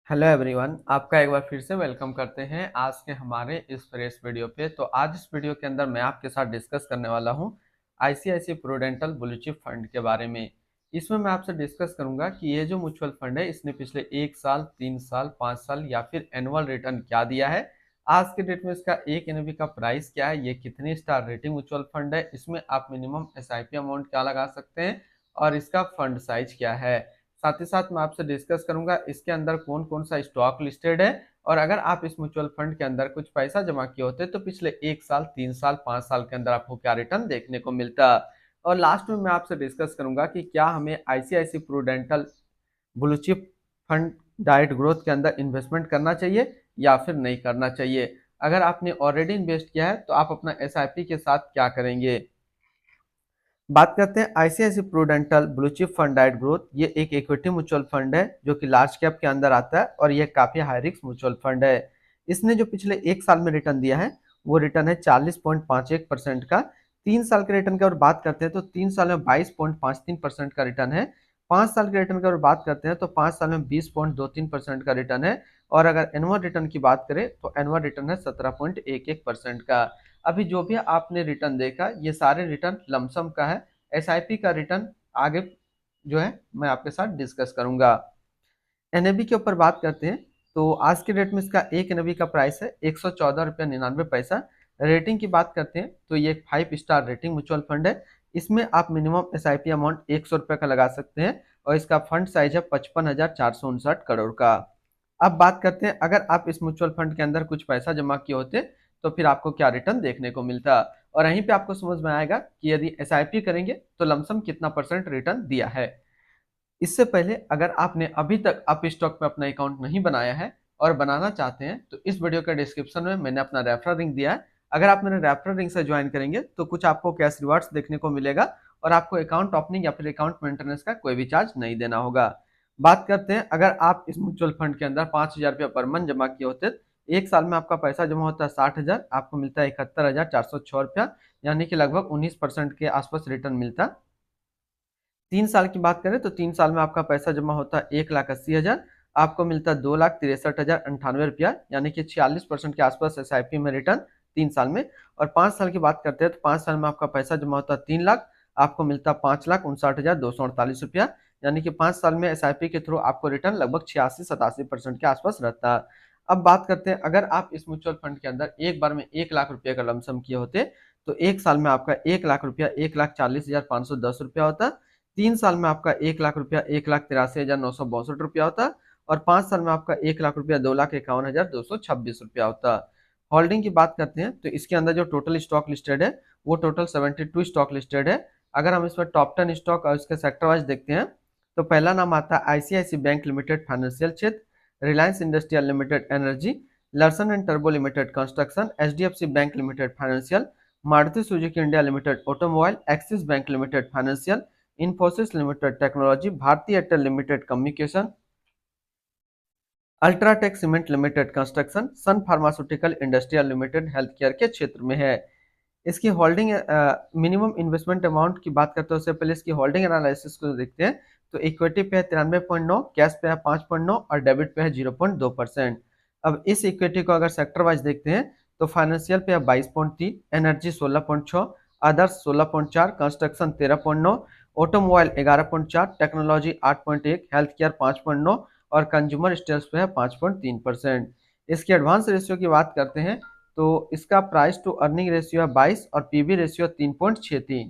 Hello everyone, आपका एक बार फिर से वेलकम करते हैं आज के हमारे इस फ्रेश वीडियो पे। तो आज इस वीडियो के अंदर मैं आपके साथ डिस्कस करने वाला हूं ICICI Prudential blue chip fund के बारे में। इसमें मैं आपसे डिस्कस करूंगा कि ये जो म्यूचुअल फंड है इसने पिछले 1 साल, 3 साल, 5 साल या फिर एनुअल रिटर्न क्या दिया है। आज के डेट में इसका एक एनएवी का प्राइस क्या है, ये कितनी स्टार रेटिंग म्यूचुअल फंड है, इसमें आप मिनिमम एसआईपी अमाउंट क्या लगा सकते हैं और इसका फंड साइज क्या है। साथ ही साथ मैं आपसे डिस्कस करूंगा इसके अंदर कौन कौन सा स्टॉक लिस्टेड है और अगर आप इस म्यूचुअल फंड के अंदर कुछ पैसा जमा किए होते तो पिछले 1 साल, 3 साल, 5 साल के अंदर आपको क्या रिटर्न देखने को मिलता। और लास्ट में मैं आपसे डिस्कस करूंगा कि क्या हमें ICICI Prudential blue chip fund डाइट ग्रोथ के अंदर इन्वेस्टमेंट करना चाहिए या फिर नहीं करना चाहिए। अगर आपने ऑलरेडी इन्वेस्ट किया है तो आप अपना एसआईपी के साथ क्या करेंगे। बात करते हैं ICICI Prudential blue chip fund डाइट ग्रोथ। ये एक इक्विटी म्यूचुअल फंड है जो कि लार्ज कैप के अंदर आता है और ये काफी हाई रिस्क म्यूचुअल फंड है। इसने जो पिछले 1 साल में रिटर्न दिया है वो रिटर्न है 40.51% का। 3 साल के रिटर्न की अगर बात करते हैं तो 3 साल में 22.53% का रिटर्न है। 5 साल के रिटर्न की अगर बात करते हैं तो 5 साल में 20.23% का रिटर्न है। और अगर एनुअल रिटर्न की बात करें तो एनुअल रिटर्न है 17.11% का। अभी जो भी आपने रिटर्न देखा ये सारे रिटर्न लमसम का है। एसआईपी का रिटर्न आगे जो है मैं आपके साथ डिस्कस करूंगा। एनएबी के ऊपर बात करते हैं तो आज के डेट में इसका एक एनएबी का प्राइस है 114 रुपया 99 पैसा। रेटिंग की बात करते हैं तो ये एक 5 स्टार रेटिंग म्यूचुअल फंड है। इसमें आप मिनिमम एसआईपी अमाउंट 100 रुपये का लगा सकते हैं और इसका फंड साइज है 55,459 करोड़ का। अब बात करते हैं अगर आप इस म्यूचुअल फंड के अंदर कुछ पैसा जमा किए होते तो फिर आपको क्या रिटर्न देखने को मिलता। और यहीं पे आपको समझ में आएगा कि यदि एसआईपी करेंगे तो लमसम कितना परसेंट रिटर्न दिया है। इससे पहले अगर आपने अभी तक अप स्टॉक में अपना अकाउंट नहीं बनाया है और बनाना चाहते हैं तो इस वीडियो के डिस्क्रिप्शन में मैंने अपना रेफरल लिंक दिया है। अगर आप मेरे रेफरल लिंक से ज्वाइन करेंगे तो कुछ आपको कैश रिवार्ड्स देखने को मिलेगा और आपको अकाउंट ओपनिंग या फिर अकाउंट मेंटेनेंस का कोई भी चार्ज नहीं देना होगा। बात करते हैं अगर आप इस म्यूचुअल फंड के अंदर 5,000 रुपया पर मंथ जमा किए होते 1 साल में आपका पैसा जमा होता है 60,000, आपको मिलता है 71,406 रुपया, यानी कि लगभग 19% के आसपास रिटर्न मिलता। 3 साल की बात करें तो 3 साल में आपका पैसा जमा होता है 1,80,000, आपको मिलता है 2,63,098 रुपया, यानी कि 46% के आसपास एसआईपी में रिटर्न 3 साल में। और 5 साल की बात करते हैं तो 5 साल में आपका पैसा जमा होता है 3 लाख, आपको मिलता है 5,59,248 रुपया, यानी कि 5 साल में एसआईपी के थ्रू आपको रिटर्न लगभग 86-87% के आसपास रहता है। अब बात करते हैं अगर आप इस म्यूचुअल फंड के अंदर एक बार में 1 लाख रुपये का लमसम किए होते तो 1 साल में आपका 1 लाख रुपया 1,40,510 रुपया होता। 3 साल में आपका 1 लाख रुपया 1,83,962 रुपया होता और 5 साल में आपका 1 लाख रुपया 2,51,226 रुपया होता। होल्डिंग की बात करते हैं तो इसके अंदर जो टोटल स्टॉक लिस्टेड है वो टोटल 72 स्टॉक लिस्टेड है। अगर हम इसमें टॉप 10 स्टॉक और इसके सेक्टर वाइज देखते हैं तो पहला नाम आता है आईसीआईसी बैंक लिमिटेड फाइनेंशियल क्षेत्र, Reliance industrial limited energy, Larsen and टर्बो limited construction, HDFC bank limited financial, Maruti Suzuki India limited automobile, Axis bank limited financial, Infosys limited technology, भारतीय Airtel limited communication, UltraTech cement limited construction, Sun pharmaceutical industrial limited health care के क्षेत्र में है। इसकी holding minimum investment amount की बात करते हैं उससे पहले इसकी होल्डिंग एनालिसिस को देखते हैं तो इक्विटी पे है 93.9, कैश पे है 5.9 और डेबिट पे है 0.2%। अब इस इक्विटी को अगर सेक्टर वाइज देखते हैं तो फाइनेंशियल पे है 22.3, energy 16.6, others 16.4, construction 13.9, automobile 11.4, technology 8.1, health care 5.9 और कंज्यूमर स्टेल्स पे है 5.3%। इसकी एडवांस रेशियो की बात करते हैं तो इसका प्राइस टू अर्निंग रेशियो है 22 और पीबी रेशियो 3.63।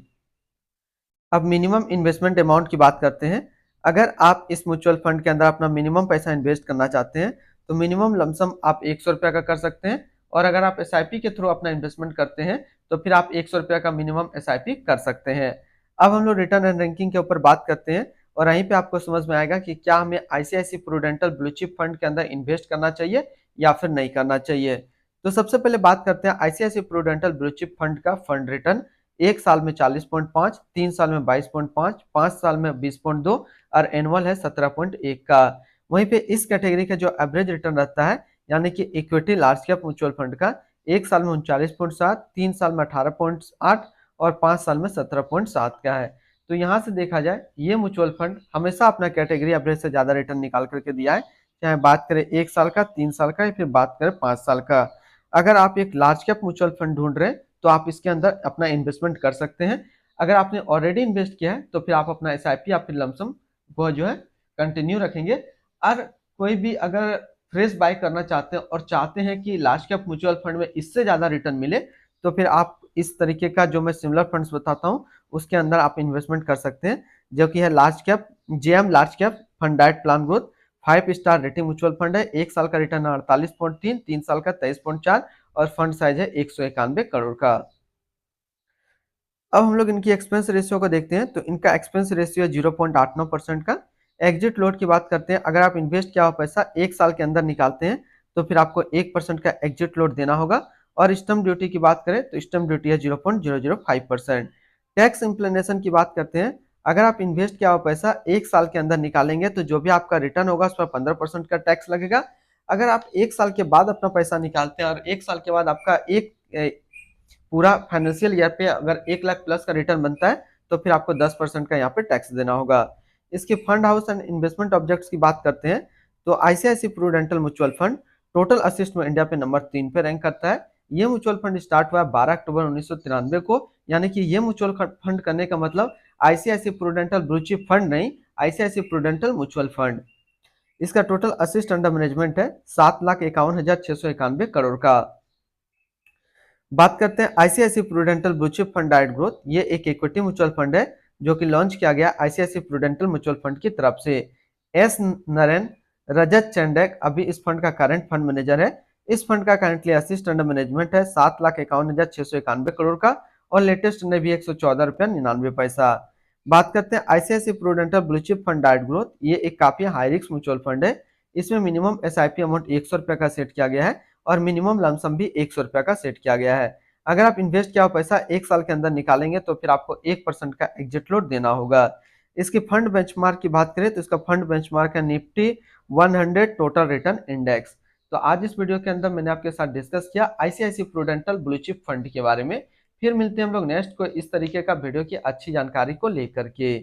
अब मिनिमम इन्वेस्टमेंट अमाउंट की बात करते हैं। अगर आप इस म्यूचुअल फंड के अंदर अपना मिनिमम पैसा इन्वेस्ट करना चाहते हैं तो मिनिमम लमसम आप 100 रुपया का कर सकते हैं और अगर आप एसआईपी के थ्रू अपना इन्वेस्टमेंट करते हैं तो फिर आप 100 रुपया का मिनिमम एसआईपी कर सकते हैं। अब हम लोग रिटर्न एंड रैंकिंग के ऊपर बात करते हैं और यहीं पे आपको समझ में आएगा कि क्या हमें ICICI Prudential blue chip fund के अंदर इन्वेस्ट करना चाहिए या फिर नहीं करना चाहिए। तो सबसे पहले बात करते हैं ICICI Prudential blue chip fund का फंड रिटर्न। 1 साल में 40.5, 3 साल में 22.5, 5 साल में 20.2 और एनुअल है 17.1 का। वहीं पे इस कैटेगरी का जो एवरेज रिटर्न रहता है यानी कि equity large cap mutual fund का 1 साल में 39.7, 3 साल में 18.8 और 5 साल में 17.7 का है। तो यहाँ से देखा जाए ये म्यूचुअल फंड हमेशा अपना कैटेगरी एवरेज से ज्यादा रिटर्न निकाल करके दिया है, चाहे बात करें 1 साल का, 3 साल का, या फिर बात करें 5 साल का। अगर आप एक लार्ज कैप म्यूचुअल फंड ढूंढ रहे हैं तो आप इसके अंदर अपना इन्वेस्टमेंट कर सकते हैं। अगर आपने ऑलरेडी इन्वेस्ट किया है तो फिर आप अपना SIP या फिर लमसम वो जो है कंटिन्यू रखेंगे। और कोई भी अगर फ्रेश बाय करना चाहते हैं और चाहते हैं कि लार्ज कैप म्यूचुअल फंड में इससे ज्यादा रिटर्न मिले, तो फिर आप इस तरीके का जो मैं सिमिलर फंड्स बताता हूँ उसके अंदर आप इन्वेस्टमेंट कर सकते हैं, जो कि है large cap JM large cap fund direct plan growth 5 star rating mutual fund है। 1 साल का रिटर्न 48.3, 3 साल का 23.4 और फंड साइज है 191 करोड़ का। अब हम लोग इनकी एक्सपेंस रेशियो को देखते हैं तो इनका एक्सपेंस रेशियो 0.89% का। एग्जिट लोड की बात करते हैं, अगर आप इन्वेस्ट किया हुआ पैसा 1 साल के अंदर निकालते हैं तो फिर आपको 1% का एग्जिट लोड देना होगा। और स्टम्प ड्यूटी की बात करें तो स्टम्प ड्यूटी है 0.005%। टैक्स इंप्लीमेंटेशन की बात करते हैं, अगर आप इन्वेस्ट किया हुआ पैसा 1 साल के अंदर निकालेंगे तो जो भी आपका रिटर्न होगा उस पर 15% का टैक्स लगेगा। अगर आप 1 साल के बाद अपना पैसा निकालते हैं और 1 साल के बाद आपका पूरा फाइनेंशियल ईयर पे अगर 1 लाख प्लस का रिटर्न बनता है तो फिर आपको 10% का यहाँ पे टैक्स देना होगा। इसके fund house and investment objects की बात करते हैं तो ICICI Prudential mutual fund total assist में इंडिया पे नंबर 3 पे रैंक करता है। ये म्यूचुअल फंड स्टार्ट हुआ 12 अक्टूबर 1993 को, यानी कि ये म्यूचुअल फंड करने का मतलब ICICI Prudential blue chip fund नहीं, ICICI प्रूडेंटल म्यूचुअल फंड। इसका टोटल असिस्ट अंडर मैनेजमेंट है 7,51,691 करोड़ का। बात करते हैं ICICI Prudential blue chip fund direct growth. ये एक इक्विटी म्यूचुअल फंड है जो कि लॉन्च किया गया ICICI प्रूडेंटल म्यूचुअल फंड की तरफ से। एस नरेन रजत चंडक अभी इस फंड का करंट फंड मैनेजर है। इस फंड का करंटली असिस्ट अंडर मैनेजमेंट है 7,51,691 करोड़ का और लेटेस्ट ने भी 114 रुपया 99 पैसा। बात करते हैं ICICI Prudential blue chip fund direct growth. ये एक काफी हाई रिस्क म्यूचुअल फंड है। इसमें मिनिमम SIP अमाउंट 100 रुपया का सेट किया गया है और मिनिमम लमसम भी 100 रुपया का सेट किया गया है। अगर आप इन्वेस्ट किया हुआ पैसा 1 साल के अंदर निकालेंगे तो फिर आपको 1% का एग्जिट लोड देना होगा। इसकी फंड बेंचमार्क की बात करें तो इसका फंड बेंचमार्क है निफ्टी 100 टोटल रिटर्न इंडेक्स। तो आज इस वीडियो के अंदर मैंने आपके साथ डिस्कस किया ICICI Prudential blue chip fund के बारे में। फिर मिलते हैं हम लोग नेक्स्ट को इस तरीके का वीडियो की अच्छी जानकारी को लेकर के।